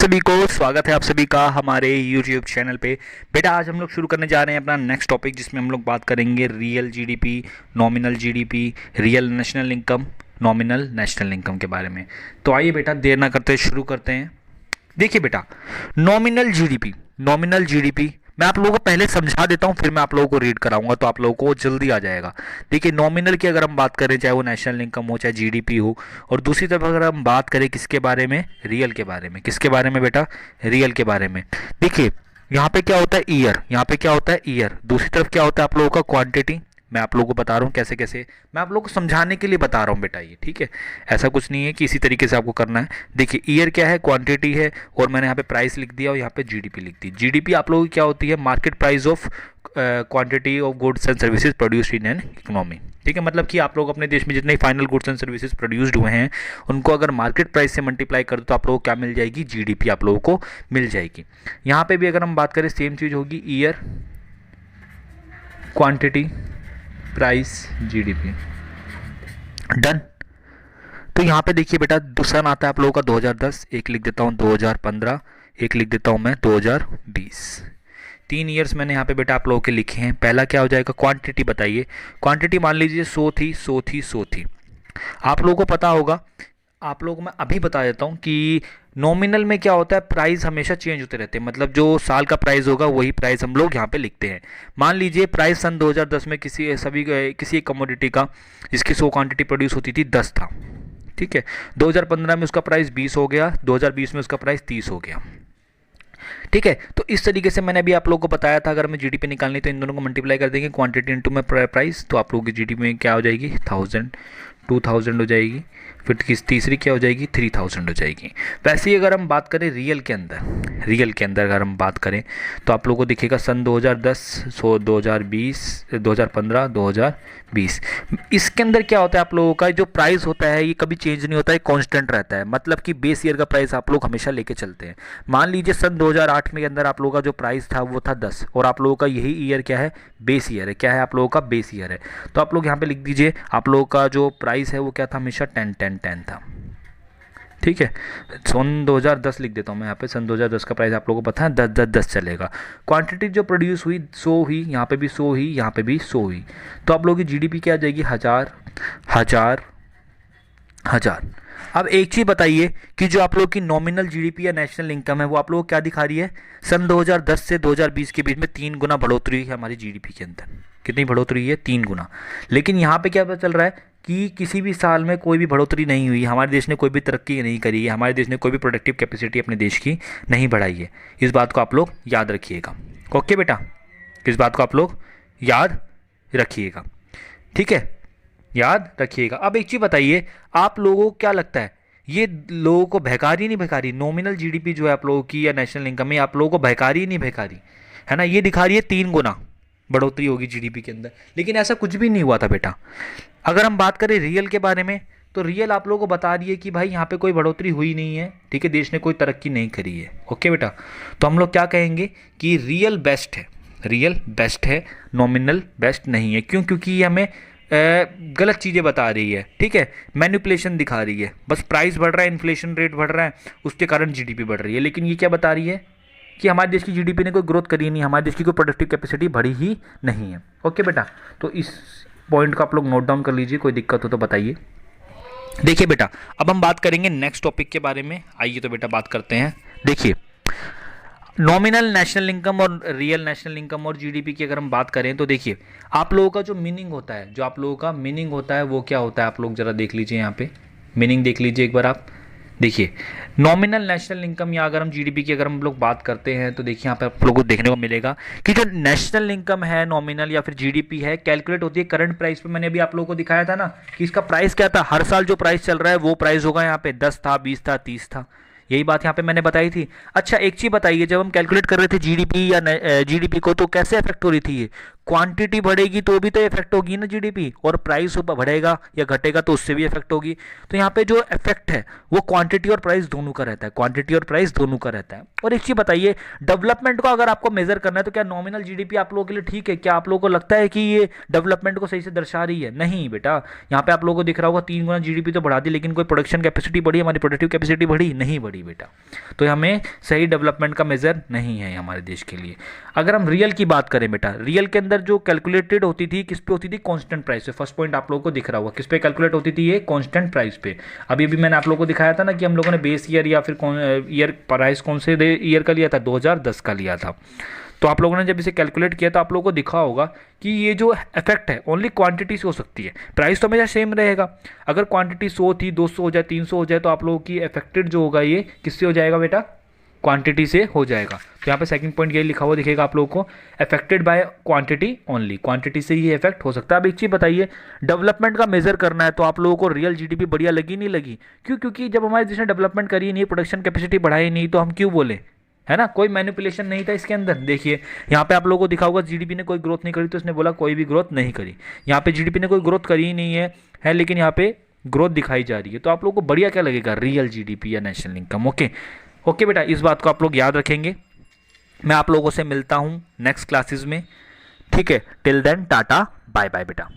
सभी को स्वागत है आप सभी का हमारे YouTube चैनल पे। बेटा आज हम लोग शुरू करने जा रहे हैं अपना नेक्स्ट टॉपिक, जिसमें हम लोग बात करेंगे real GDP, nominal GDP, real national income, nominal national income के बारे में। तो आइए बेटा देर ना करते शुरू करते हैं। देखिए बेटा, नॉमिनल जीडीपी मैं आप लोगों को पहले समझा देता हूँ, फिर मैं आप लोगों को रीड कराऊंगा तो आप लोगों को जल्दी आ जाएगा। देखिए नॉमिनल की अगर हम बात करें, चाहे वो नेशनल इनकम हो चाहे जीडीपी हो, और दूसरी तरफ अगर हम बात करें किसके बारे में, रियल के बारे में। किसके बारे में बेटा? रियल के बारे में। देखिए यहाँ पे क्या होता है ईयर, यहाँ पे क्या होता है ईयर, दूसरी तरफ क्या होता है आप लोगों का क्वांटिटी। मैं आप लोगों को बता रहा हूँ कैसे कैसे, मैं आप लोगों को समझाने के लिए बता रहा हूँ बेटा, ये ठीक है। ऐसा कुछ नहीं है कि इसी तरीके से आपको करना है। देखिए ईयर क्या है, क्वांटिटी है, और मैंने यहाँ पे प्राइस लिख दिया और यहाँ पे जीडीपी लिख दी। जीडीपी आप लोगों की क्या होती है? Market price of quantity of goods and services produced in an economy. ठीक है, मतलब कि आप लोग अपने देश में जितने final goods and services produced हुए हैं उनको अगर मार्केट प्राइस से मल्टीप्लाई कर दो तो आप लोगों को क्या मिल जाएगी? जीडीपी आप लोगों को मिल जाएगी। यहाँ पे भी अगर हम बात करें सेम चीज़ होगी, year, quantity, price, GDP, done. तो यहाँ पे देखिए बेटा सन आता है आप लोगों का 2010, एक लिख देता हूँ 2015, एक लिख देता हूँ मैं 2020। 3 ईयर्स मैंने यहाँ पे बेटा आप लोगों के लिखे हैं। पहला क्या हो जाएगा? क्वांटिटी बताइए। क्वांटिटी मान लीजिए 100 थी। आप लोगों को पता होगा, आप लोगों को मैं अभी बता देता हूँ कि नॉमिनल में क्या होता है, प्राइस हमेशा चेंज होते रहते हैं। मतलब जो साल का प्राइस होगा वही प्राइस हम लोग यहाँ पे लिखते हैं। मान लीजिए प्राइस सन 2010 में किसी एक कमोडिटी का जिसकी 100 क्वांटिटी प्रोड्यूस होती थी 10 था, ठीक है। 2015 में उसका प्राइस 20 हो गया, 2020 में उसका प्राइस 30 हो गया, ठीक है। तो इस तरीके से मैंने अभी आप लोगों को बताया था, अगर हमें जीडीपी निकालनी तो इन दोनों को मल्टीप्लाई कर देंगे, क्वांटिटी इनटू में प्राइस, तो आप लोगों की जीडीपी में क्या हो जाएगी? 2000 हो जाएगी। फिर तीसरी क्या हो जाएगी? 3000 हो जाएगी। वैसे ही अगर हम बात करें रियल के अंदर अगर हम बात करें तो आप लोगों को दिखेगा सन 2010, 2020, 2015, 2020। इसके अंदर क्या होता है आप लोगों का जो प्राइस होता है ये कभी चेंज नहीं होता है, कांस्टेंट रहता है। मतलब कि बेस ईयर का प्राइस आप लोग हमेशा लेके चलते हैं। मान लीजिए सन 2008 में के अंदर आप लोगों का जो प्राइस था वो था 10, और आप लोगों का यही ईयर क्या है? बेस ईयर है। क्या है आप लोगों का? बेस ईयर है। तो आप लोग यहाँ पे लिख दीजिए, आप लोगों का जो प्राइस है वो क्या था? हमेशा 10 था, ठीक है। सन 2010 लिख देता हूँ मैं यहाँ पे। सन 2010 का प्राइस आप लोगों को पता है 10 चलेगा। क्वांटिटी जो प्रोड्यूस हुई 100 हुई, यहाँ पे भी 100 हुई, यहाँ पे भी 100 हुई। तो आप लोगों की जीडीपी क्या आ जाएगी? 1000। अब एक चीज़ बताइए कि जो आप लोग की नॉमिनल जीडीपी या नेशनल इनकम है वो आप लोगों को क्या दिखा रही है? सन 2010 से 2020 के बीच में 3 गुना बढ़ोतरी हुई है हमारी जीडीपी के अंदर। कितनी बढ़ोतरी है? 3 गुना। लेकिन यहाँ पे क्या पता चल रहा है कि किसी भी साल में कोई भी बढ़ोतरी नहीं हुई, हमारे देश ने कोई भी तरक्की नहीं करी है, हमारे देश ने कोई भी प्रोडक्टिव कैपेसिटी अपने देश की नहीं बढ़ाई है। इस बात को आप लोग याद रखिएगा। ओके बेटा, इस बात को आप लोग याद रखिएगा, ठीक है, याद रखिएगा। अब एक चीज़ बताइए, आप लोगों को क्या लगता है ये लोगों को बहकारी नहीं बहकारी? नॉमिनल जीडीपी जो है आप लोगों की या नेशनल इनकम में आप लोगों को बहकारी नहीं बहकारी? है ना, ये दिखा रही है 3 गुना बढ़ोतरी होगी जीडीपी के अंदर, लेकिन ऐसा कुछ भी नहीं हुआ था बेटा। अगर हम बात करें रियल के बारे में तो रियल आप लोगों को बता रही है कि भाई यहाँ पे कोई बढ़ोतरी हुई नहीं है, ठीक है, देश ने कोई तरक्की नहीं करी है। ओके बेटा, तो हम लोग क्या कहेंगे कि रियल बेस्ट है, नॉमिनल बेस्ट नहीं है। क्यों? क्योंकि ये हमें गलत चीज़ें बता रही है, ठीक है, मैनिपुलेशन दिखा रही है। बस प्राइस बढ़ रहा है, इन्फ्लेशन रेट बढ़ रहा है, उसके कारण जीडीपी बढ़ रही है। लेकिन ये क्या बता रही है कि हमारे देश की जीडीपी ने कोई ग्रोथ करी नहीं, हमारे देश की कोई प्रोडक्टिव कैपेसिटी बढ़ी ही नहीं है। ओके बेटा, तो इस पॉइंट को आप लोग नोट डाउन कर लीजिए, कोई दिक्कत हो तो बताइए। देखिए बेटा, अब हम बात करेंगे नेक्स्ट टॉपिक के बारे में। आइए तो बेटा बात करते हैं। देखिए नॉमिनल नेशनल इनकम और रियल नेशनल इनकम और जीडीपी की अगर हम बात करें तो देखिए आप लोगों का जो मीनिंग होता है, वो क्या होता है आप लोग जरा देख लीजिए। यहाँ पे मीनिंग देख लीजिए एक बार आप। देखिए नॉमिनल नेशनल इनकम या अगर हम जीडीपी की अगर हम लोग बात करते हैं तो देखिए यहाँ पे आप लोगों को देखने को मिलेगा कि जो नेशनल इनकम है, नॉमिनल या फिर जीडीपी है, कैलकुलेट होती है करंट प्राइस पे। मैंने अभी आप लोगों को दिखाया था ना कि इसका प्राइस क्या था, हर साल जो प्राइस चल रहा है वो प्राइस होगा। यहाँ पे 10 था, 20 था, 30 था, यही बात यहाँ पे मैंने बताई थी। अच्छा एक चीज बताइए, जब हम कैलकुलेट कर रहे थे जीडीपी या जीडीपी को तो कैसे अफेक्ट हो रही थी ये? क्वांटिटी बढ़ेगी तो भी तो इफेक्ट होगी ना जीडीपी, और प्राइस बढ़ेगा या घटेगा तो उससे भी इफेक्ट होगी। तो यहाँ पे जो इफेक्ट है वो क्वांटिटी और प्राइस दोनों का रहता है, क्वांटिटी और प्राइस दोनों का रहता है। और एक चीज बताइए, डेवलपमेंट को अगर आपको मेजर करना है तो क्या नॉमिनल जीडीपी आप लोगों के लिए ठीक है? क्या आप लोगों को लगता है कि ये डेवलपमेंट को सही से दर्शा रही है? नहीं बेटा, यहाँ पे आप लोगों को दिख रहा होगा 3 गुना जीडीपी तो बढ़ा दी, लेकिन कोई प्रोडक्शन कैपेसिटी बढ़ी, हमारी प्रोडक्टिव कैपेसिटी बढ़ी? नहीं बढ़ी बेटा। तो हमें सही डेवलपमेंट का मेजर नहीं है हमारे देश के लिए। अगर हम रियल की बात करें बेटा, रियल के अंदर जो कैलकुलेटेड होती थी किस पे होती थी? कांस्टेंट प्राइस पे। फर्स्ट पॉइंट आप लोगों को दिख रहा होगा, किस पे कैलकुलेट होती थी? ये कांस्टेंट प्राइस पे। अभी भी मैंने आप लोगों को दिखाया था ना कि हम लोगों ने बेस ईयर या फिर ईयर प्राइस कौन से ईयर का लिया था? 2010 का लिया था। तो आप लोगों ने जब इसे कैलकुलेट किया तो आप लोगों को दिखा होगा कि ये जो इफेक्ट है ओनली क्वांटिटी से हो सकती है, प्राइस तो हमेशा सेम रहेगा। अगर क्वांटिटी 100 थी, 200 हो जाए, 300 हो जाए, तो आप लोगों की इफेक्टेड जो होगा ये किससे हो जाएगा बेटा? क्वांटिटी से हो जाएगा। तो यहाँ पे सेकंड पॉइंट ये लिखा हुआ दिखेगा आप लोगों को, affected by quantity only, quantity से ही इफेक्ट हो सकता है। अब एक चीज़ बताइए, डेवलपमेंट का मेजर करना है तो आप लोगों को रियल जीडीपी बढ़िया लगी नहीं लगी? क्यों? क्योंकि जब हमारे देश ने डेवलपमेंट करी नहीं, प्रोडक्शन कैपेसिटी बढ़ाई नहीं, तो हम क्यों बोले, है ना? कोई मैनिपुलेशन नहीं था इसके अंदर। देखिए यहाँ पे आप लोगों को दिखा होगा जीडीपी ने कोई ग्रोथ नहीं करी, तो इसने बोला कोई भी ग्रोथ नहीं करी। यहाँ पे जीडीपी ने कोई ग्रोथ करी ही नहीं है लेकिन यहाँ पे ग्रोथ दिखाई जा रही है। तो आप लोगों को बढ़िया क्या लगेगा? रियल जीडीपी या नेशनल इनकम। ओके बेटा, इस बात को आप लोग याद रखेंगे। मैं आप लोगों से मिलता हूँ नेक्स्ट क्लासेस में, ठीक है? Till then tata bye bye बेटा।